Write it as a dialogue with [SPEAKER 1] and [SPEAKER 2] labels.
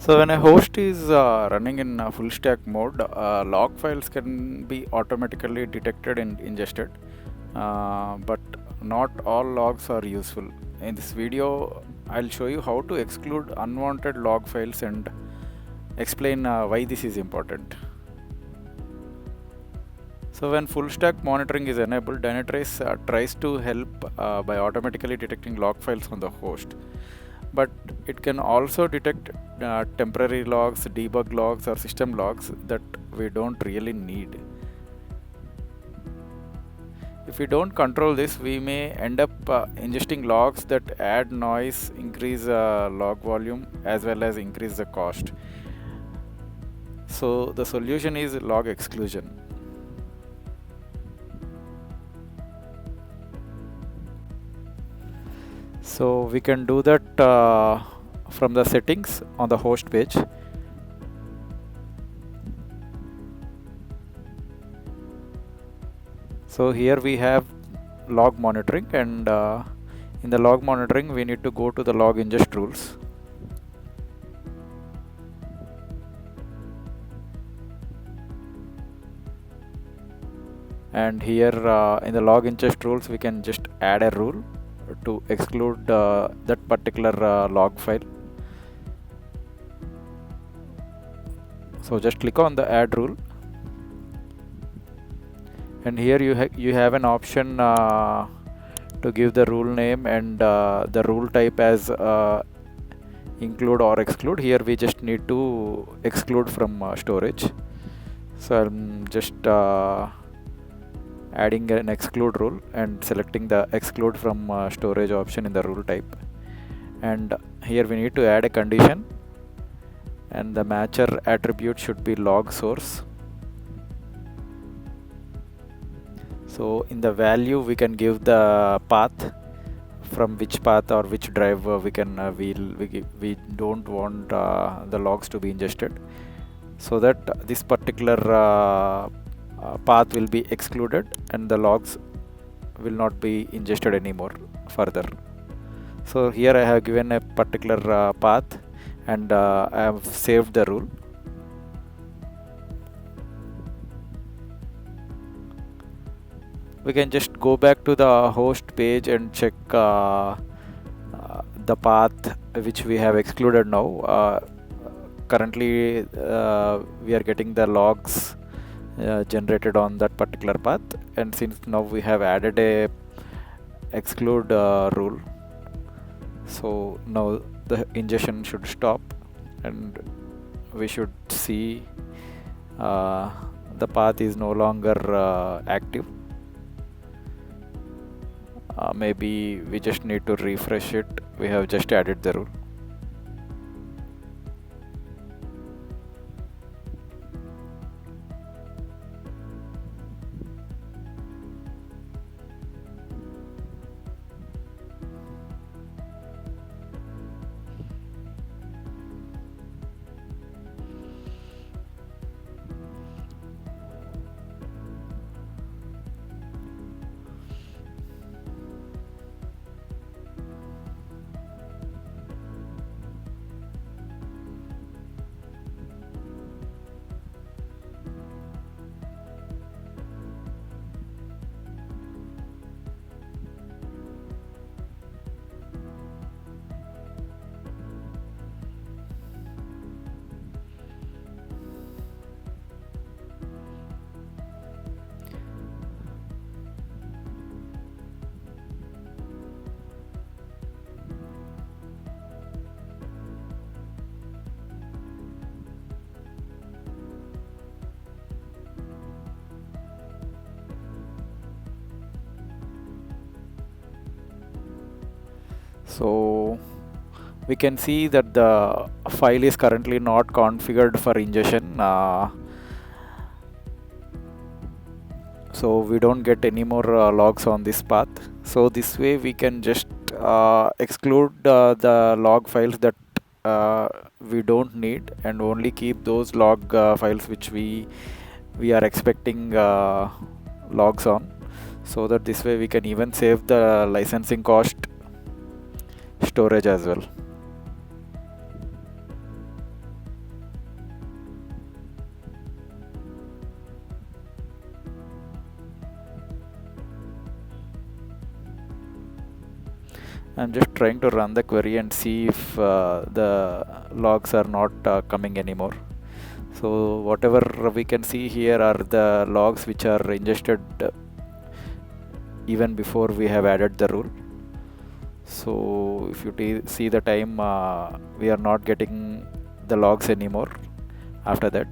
[SPEAKER 1] So when a host is running in full stack mode, log files can be automatically detected and ingested, but not all logs are useful. In this video, I'll show you how to exclude unwanted log files and explain why this is important. So when full stack monitoring is enabled, Dynatrace tries to help by automatically detecting log files on the host. But it can also detect temporary logs, debug logs, or system logs that we don't really need. If we don't control this, we may end up ingesting logs that add noise, increase log volume, as well as increase the cost. So the solution is log exclusion. So we can do that from the settings on the host page. So here we have log monitoring, and in the log monitoring we need to go to the log ingest rules. And here in the log ingest rules we can just add a rule to exclude that particular log file. So just click on the add rule, and here you have an option to give the rule name and the rule type as include or exclude. Here we just need to exclude from storage. So I'm just adding an exclude rule and selecting the exclude from storage option in the rule type. And here we need to add a condition, and the matcher attribute should be log source. So in the value we can give the path, from which path or which drive we don't want the logs to be ingested, so that this particular path will be excluded and the logs will not be ingested anymore further. So here I have given a particular path, and I have saved the rule. We can just go back to the host page and check the path which we have excluded now. Currently we are getting the logs generated on that particular path, and since now we have added a exclude rule, so now the ingestion should stop and we should see the path is no longer active. Maybe we just need to refresh it. We have just added the rule. So we can see that the file is currently not configured for ingestion, so we don't get any more logs on this path. So this way we can just exclude the log files that we don't need, and only keep those log files which we are expecting logs on, so that this way we can even save the licensing cost, storage as well. I'm just trying to run the query and see if the logs are not coming anymore. So whatever we can see here are the logs which are ingested even before we have added the rule. So if you see the time, we are not getting the logs anymore after that.